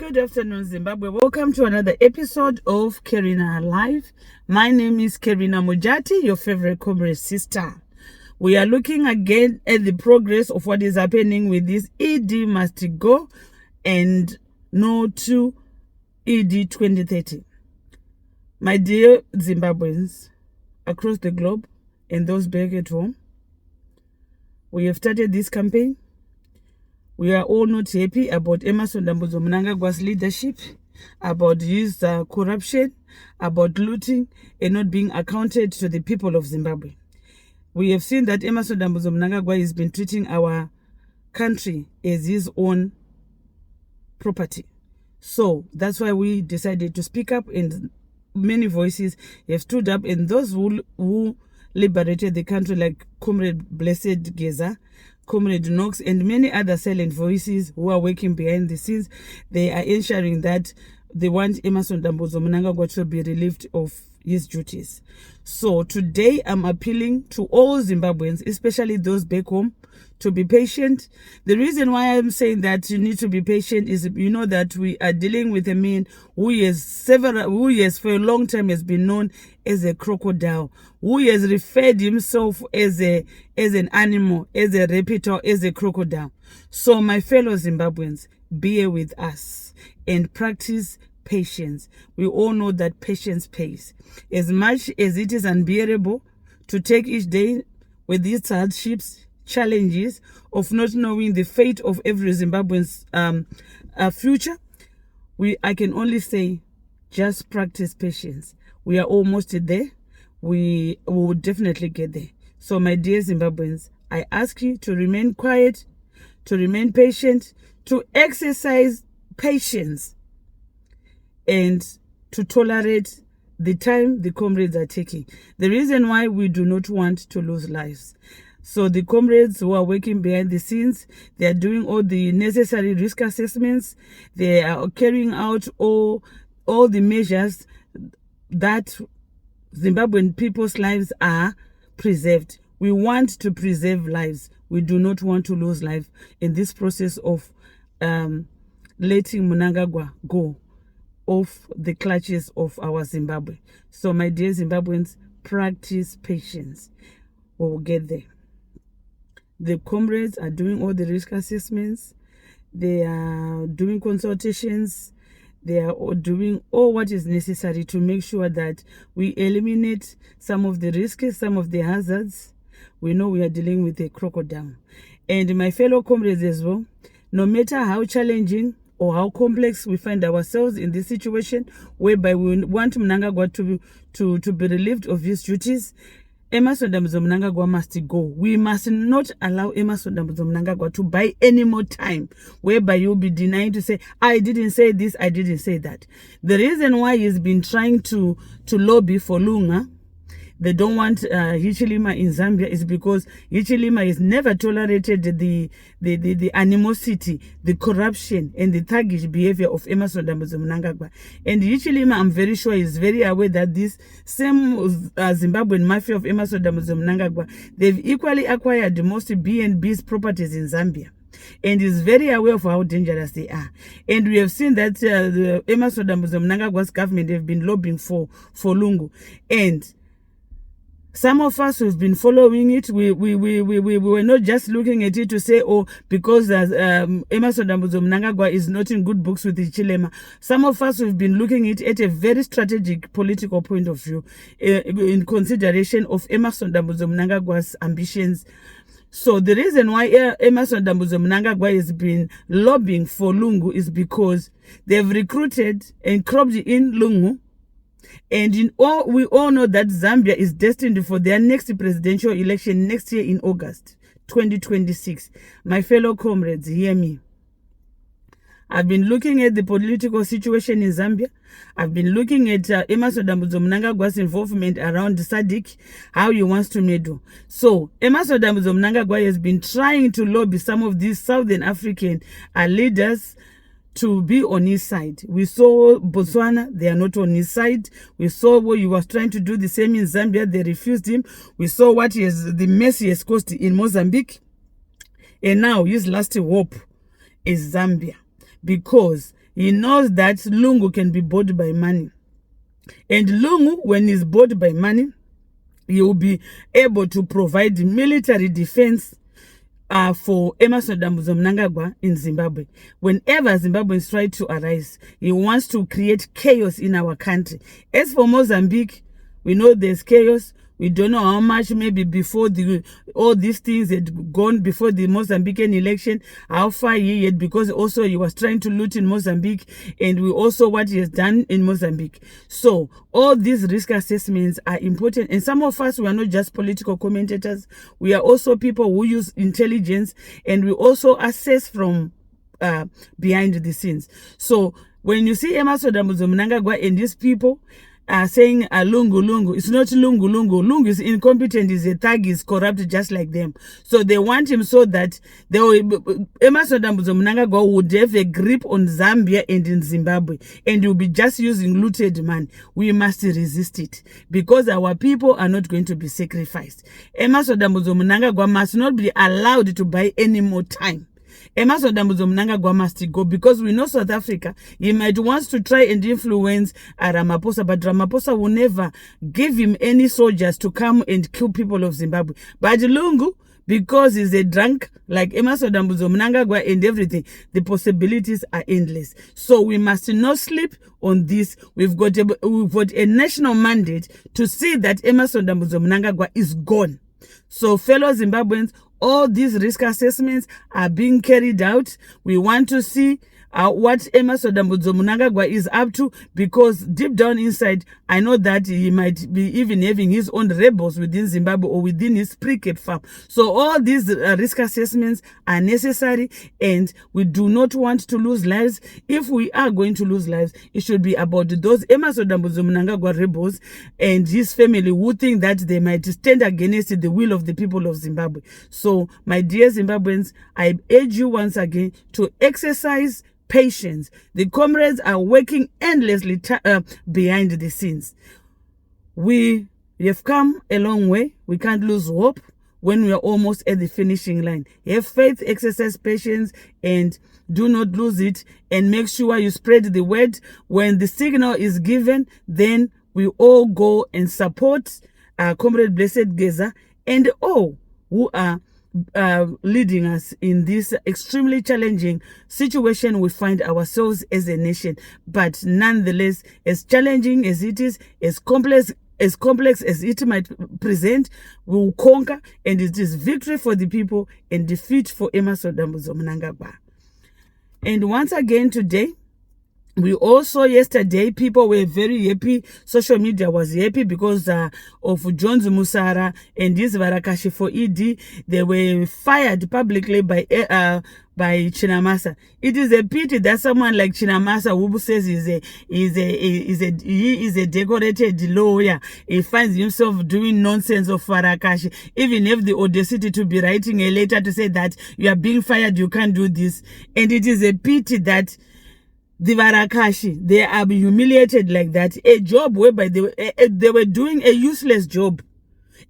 Good afternoon, Zimbabwe. Welcome to another episode of Kerina Live. My name is Kerina Mujati, your favorite comrade sister. We are looking again at the progress of what is happening with this ED must go and no to ED 2030. My dear Zimbabweans across the globe and those back at home, we have started this campaign. We are all not happy about Emmerson Mnangagwa's leadership, about his corruption, about looting and not being accounted to the people of Zimbabwe. We have seen that Emmerson Mnangagwa has been treating our country as his own property. So that's why we decided to speak up, and many voices have stood up, and those who liberated the country, like Comrade CdeGeza, Comrade Knox, and many other silent voices who are working behind the scenes, they are ensuring that they want Emmerson Mnangagwa to be relieved of his duties. So today I'm appealing to all Zimbabweans, especially those back home, to be patient. The reason why I'm saying that you need to be patient is, you know, that we are dealing with a man who has for a long time has been known as a crocodile, who has referred himself as an animal, as a reptile, as a crocodile. So my fellow Zimbabweans, bear with us and practice patience. We all know that patience pays. As much as it is unbearable to take each day with these hardships, challenges of not knowing the fate of every Zimbabwean's future, I can only say, just practice patience. We are almost there. We will definitely get there. So my dear Zimbabweans, I ask you to remain quiet, to remain patient, to exercise patience, and to tolerate the time the comrades are taking. The reason why we do not want to lose lives. So the comrades who are working behind the scenes, they are doing all the necessary risk assessments. They are carrying out all the measures that Zimbabwean people's lives are preserved. We want to preserve lives. We do not want to lose life in this process of letting Mnangagwa go off the clutches of our Zimbabwe. So my dear Zimbabweans, practice patience. We will get there. The comrades are doing all the risk assessments. They are doing consultations. They are doing all what is necessary to make sure that we eliminate some of the risks, some of the hazards. We know we are dealing with a crocodile. And my fellow comrades as well, no matter how challenging or how complex we find ourselves in this situation, whereby we want Mnangagwa to be relieved of his duties, Emmerson Mnangagwa must go. We must not allow Emmerson Mnangagwa to buy any more time, whereby you'll be denying to say, I didn't say this, I didn't say that. The reason why he's been trying to lobby for Lunga, they don't want Hichilema in Zambia, is because Hichilema has never tolerated the animosity, the corruption, and the thuggish behavior of Emmerson Mnangagwa. And Hichilema, I'm very sure, is very aware that this same Zimbabwean mafia of Emmerson Mnangagwa, they've equally acquired most B&B's properties in Zambia, and is very aware of how dangerous they are. And we have seen that the Emmerson Mnangagwa's government have been lobbying for Lungu. And some of us who've been following it, we were not just looking at it to say, oh, because Emmerson Mnangagwa is not in good books with the Chilema. Some of us who've been looking at it at a very strategic political point of view, in consideration of Emmerson Mnangagwa's ambitions. So the reason why Emmerson Mnangagwa has been lobbying for Lungu is because they've recruited and cropped in Lungu. And we all know that Zambia is destined for their next presidential election next year in August 2026. My fellow comrades, hear me. I've been looking at the political situation in Zambia. I've been looking at Emmerson Mnangagwa's involvement around SADC, how he wants to meddle. So Emmerson Mnangagwa has been trying to lobby some of these Southern African leaders to be on his side. We saw Botswana, they are not on his side. We saw what he was trying to do the same in Zambia, they refused him. We saw what the mess he has caused in Mozambique. And now his last hope is Zambia, because He knows that Lungu can be bought by money. And Lungu, when he's bought by money, he will be able to provide military defense for Emmerson Mnangagwa in Zimbabwe. Whenever Zimbabweans try to arise, he wants to create chaos in our country. As for Mozambique, we know there's chaos. We don't know how much maybe before all these things had gone before the Mozambican election, how far he had, because also he was trying to loot in Mozambique, and we also what he has done in Mozambique. So all these risk assessments are important, and some of us, we are not just political commentators, we are also people who use intelligence, and we also assess from behind the scenes. So when you see Emmerson Mnangagwa and these people saying Lungu, it's not Lungu. Lungu is incompetent, is a thug, is corrupt just like them. So they want him so that Emmerson Mnangagwa would have a grip on Zambia and in Zimbabwe, and he will be just using looted money. We must resist it, because our people are not going to be sacrificed. Emmerson Mnangagwa must not be allowed to buy any more time. Emmerson Mnangagwa must go, because we know South Africa, he might want to try and influence Ramaphosa, but Ramaphosa will never give him any soldiers to come and kill people of Zimbabwe. But Lungu, because he's a drunk like Emmerson Mnangagwa and everything, the possibilities are endless. So we must not sleep on this. We've got a national mandate to see that Emmerson Mnangagwa is gone. So fellow Zimbabweans, all these risk assessments are being carried out. We want to see what Emmerson Mnangagwa is up to, because deep down inside, I know that he might be even having his own rebels within Zimbabwe or within his pre-Cape farm. So all these risk assessments are necessary, and we do not want to lose lives. If we are going to lose lives, it should be about those Emmerson Mnangagwa rebels and his family who think that they might stand against the will of the people of Zimbabwe. So, my dear Zimbabweans, I urge you once again to exercise patience. The comrades are working endlessly behind the scenes. We have come a long way. We can't lose hope when we are almost at the finishing line. Have faith, exercise patience, and do not lose it. And make sure you spread the word. When the signal is given, then we all go and support Comrade CdeGeza and all who are leading us in this extremely challenging situation we find ourselves as a nation. But nonetheless, as challenging as it is, as complex as it might present, we will conquer, and it is victory for the people and defeat for Emmerson Mnangagwa. And once again today, we also, yesterday, people were very happy. Social media was happy because of John's Musara and this Varakashi for ED. They were fired publicly by Chinamasa. It is a pity that someone like Chinamasa, who says he is a decorated lawyer, he finds himself doing nonsense of Varakashi. Even if the audacity to be writing a letter to say that you are being fired, you can't do this. And it is a pity that the Varakashi, they are humiliated like that. A job whereby they were doing a useless job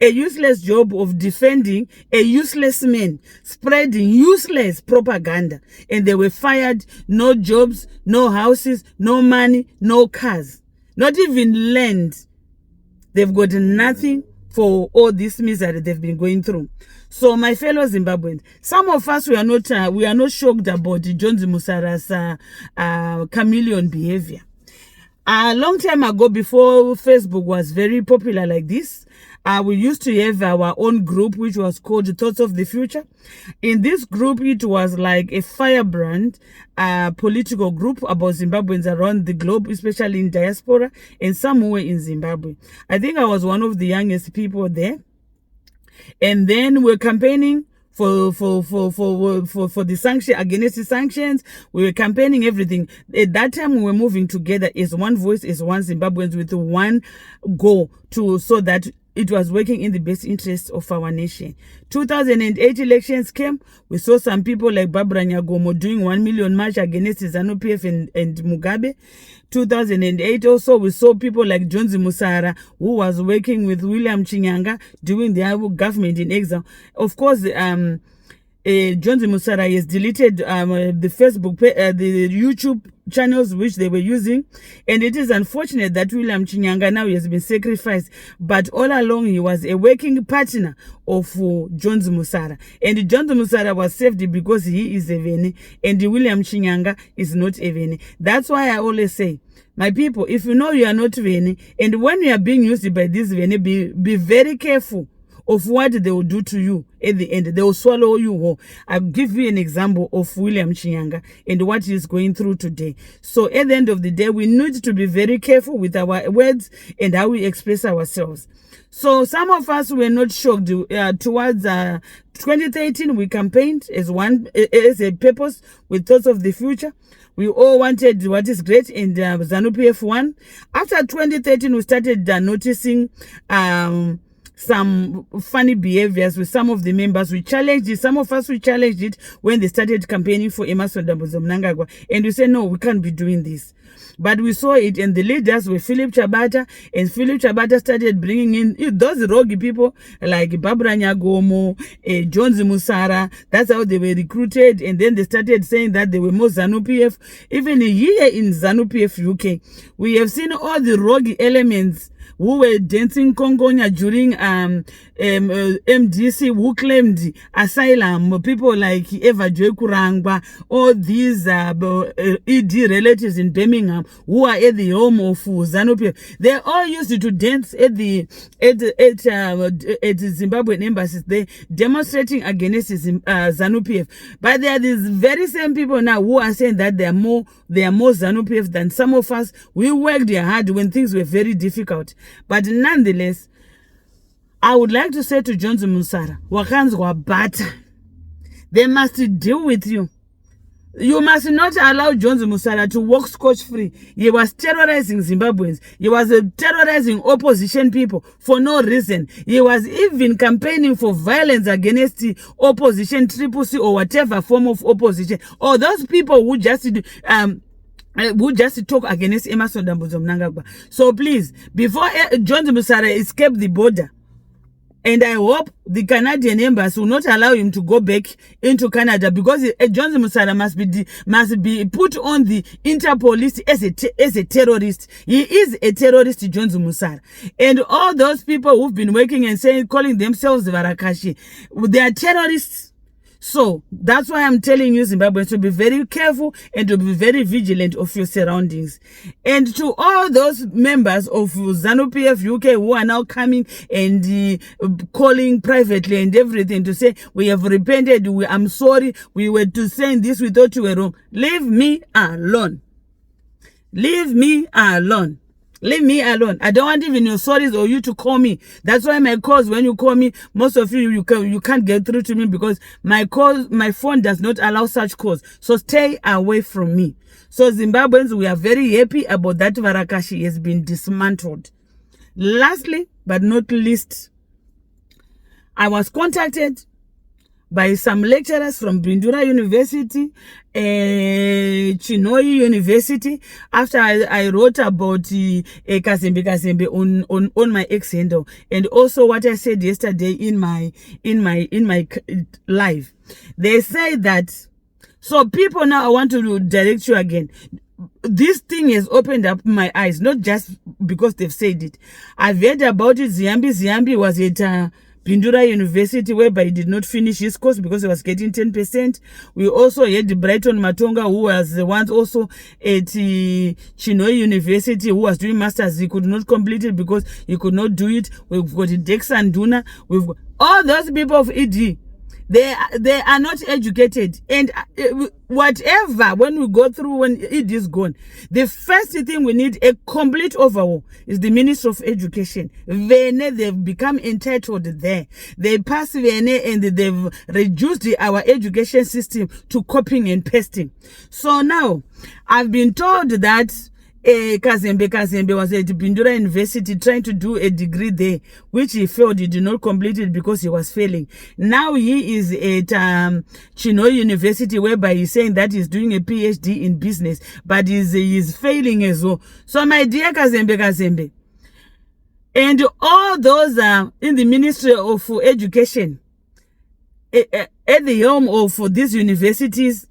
of defending a useless man, spreading useless propaganda. And they were fired. No jobs, no houses, no money, no cars, not even land. They've got nothing for all this misery they've been going through. So, my fellow Zimbabweans, some of us, we are not shocked about John Musara's chameleon behavior. A long time ago, before Facebook was very popular like this, we used to have our own group, which was called Thoughts of the Future. In this group, it was like a firebrand political group about Zimbabweans around the globe, especially in diaspora and somewhere in Zimbabwe. I think I was one of the youngest people there. And then we're campaigning for the sanction, against the sanctions. We were campaigning everything. At that time, we were moving together as one voice, as one Zimbabweans, with one goal so that it was working in the best interest of our nation. 2008 elections came. We saw some people like Barbara Nyagomo doing 1 million march against ZANU-PF and Mugabe. 2008 also, we saw people like John Musara, who was working with William Chinyanga, doing their government in exile. Of course, Johnson Musara has deleted the Facebook, the YouTube channels which they were using, and it is unfortunate that William Chinyanga now has been sacrificed, but all along he was a working partner of Johnson Musara, and Johnson Musara was saved because he is a Vene and William Chinyanga is not a Vene. That's why I always say, my people, if you know you are not Vene, and when you are being used by this Vene, be very careful of what they will do to you at the end. They will swallow you whole. I'll give you an example of William Chinyanga and what he's going through today. So at the end of the day, we need to be very careful with our words and how we express ourselves. So some of us were not shocked towards 2013. We campaigned as a purpose with thoughts of the future. We all wanted what is great in the ZANU-PF 1. After 2013, we started noticing some funny behaviors with some of the members. We challenged it. Some of us, we challenged it when they started campaigning for Emmerson Dambudzo Mnangagwa. And we said, no, we can't be doing this. But we saw it, and the leaders were Philip Chabata, and Philip Chabata started bringing in those rogue people like Barbara Nyagomo, Jones Musara. That's how they were recruited, and then they started saying that they were more ZANU-PF. Even here in ZANU-PF UK, we have seen all the rogue elements who were dancing Kongonya during MDC, who claimed asylum, people like Eva Joy Kurangwa, all these ED relatives in Birmingham who are at the home of ZANU-PF. They all used to dance at the Zimbabwean embassies, they demonstrating against ZANU-PF. But there are these very same people now who are saying that they are more ZANU-PF than some of us. We worked hard when things were very difficult. But nonetheless, I would like to say to Johnson Musara, Wakanzwa Bata, they must deal with you. You must not allow Johnson Musara to walk scotch-free. He was terrorizing Zimbabweans. He was terrorizing opposition people for no reason. He was even campaigning for violence against the opposition, Triple C, or whatever form of opposition. Or those people who just talk against Emmerson Dambudzo Mnangagwa. So please, before Johnson Musara escaped the border, and I hope the Canadian embassy will not allow him to go back into Canada, because Johnson Musara must be put on the Interpol list as a terrorist. He is a terrorist, Johnson Musara. And all those people who've been working and calling themselves Varakashi, they are terrorists. So that's why I'm telling you, Zimbabweans, to be very careful and to be very vigilant of your surroundings. And to all those members of ZANU-PF UK who are now coming and calling privately and everything to say, we have repented, I'm sorry, we were to saying this, we thought you were wrong. Leave me alone. Leave me alone. Leave me alone. I don't want even your sorries or you to call me. That's why my calls, when you call me, most of you can't get through to me, because my phone does not allow such calls. So stay away from me. So Zimbabweans, we are very happy about that Varakashi has been dismantled. Lastly, but not least, I was contacted by some lecturers from Bindura University, Chinoi University, after I wrote about Kazembe on my X handle, and also what I said yesterday in my live. They say that, so people now, I want to direct you again. This thing has opened up my eyes, not just because they've said it. I've heard about it. Ziambi was at Bindura University, whereby he did not finish his course because he was getting 10%. We also had Brighton Matonga, who was the one also at Chinoi University, who was doing masters. He could not complete it because he could not do it. We've got Dex and Duna. We've got all those people of ED. They are not educated, and whatever, when we go through, when it is gone, the first thing we need a complete overhaul is the Ministry of Education. They've become entitled there. They pass VNA and they've reduced our education system to copying and pasting. So now I've been told that Kazembe was at Bindura University trying to do a degree there, which he failed. He did not complete it because he was failing. Now he is at Chinoi University, whereby he's saying that he's doing a PhD in business, but he's failing as well. So my dear Kazembe, and all those in the Ministry of Education, at the helm of these universities,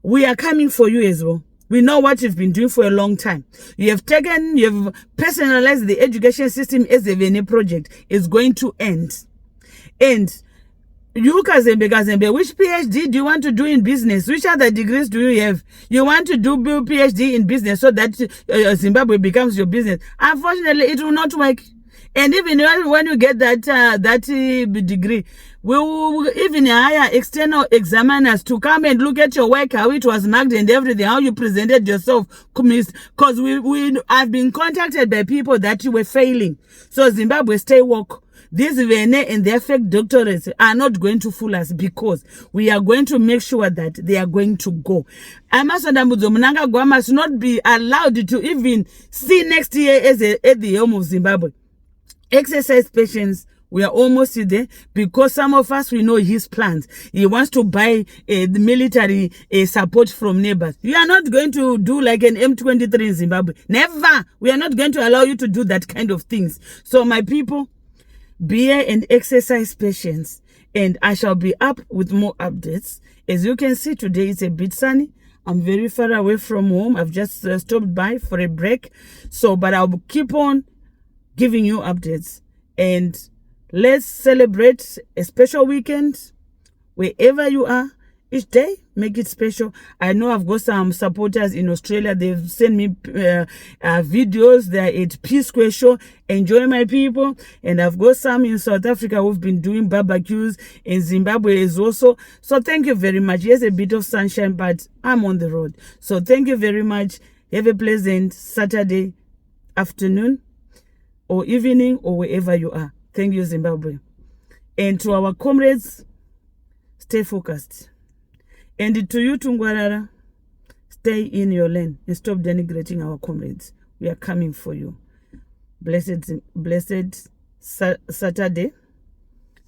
we are coming for you as well. We know what you've been doing for a long time. You have personalized the education system as a Vene project. It's going to end. And you, Kazembe, which PhD do you want to do in business? Which other degrees do you have? You want to do PhD in business so that Zimbabwe becomes your business. Unfortunately, it will not work. And even when you get that degree, we will even hire external examiners to come and look at your work, how it was marked and everything, how you presented yourself. Because I've been contacted by people that you were failing. So Zimbabwe, stay woke. These Vene and their fake doctorates are not going to fool us, because we are going to make sure that they are going to go. Amasondamuzo Mnangagwa must not be allowed to even see next year as at the helm of Zimbabwe. Exercise patience. We are almost there, because some of us, we know his plans. He wants to buy the military support from neighbors. You are not going to do like an M23 in Zimbabwe. Never. We are not going to allow you to do that kind of things. So my people, bear and exercise patience, and I shall be up with more updates. As you can see, today it's a bit sunny. I'm very far away from home. I've just stopped by for a break. So, but I'll keep on giving you updates, and let's celebrate a special weekend wherever you are. Each day, make it special. I know I've got some supporters in Australia. They've sent me videos. They're at P Square Show. Enjoy, my people. And I've got some in South Africa who've been doing barbecues. In Zimbabwe is also. So thank you very much. Yes, a bit of sunshine, but I'm on the road. So thank you very much. Have a pleasant Saturday afternoon or evening, or wherever you are. Thank you, Zimbabwe. And to our comrades, stay focused. And to you, Tungwarara, stay in your lane and stop denigrating our comrades. We are coming for you. Blessed Saturday.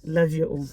Love you all.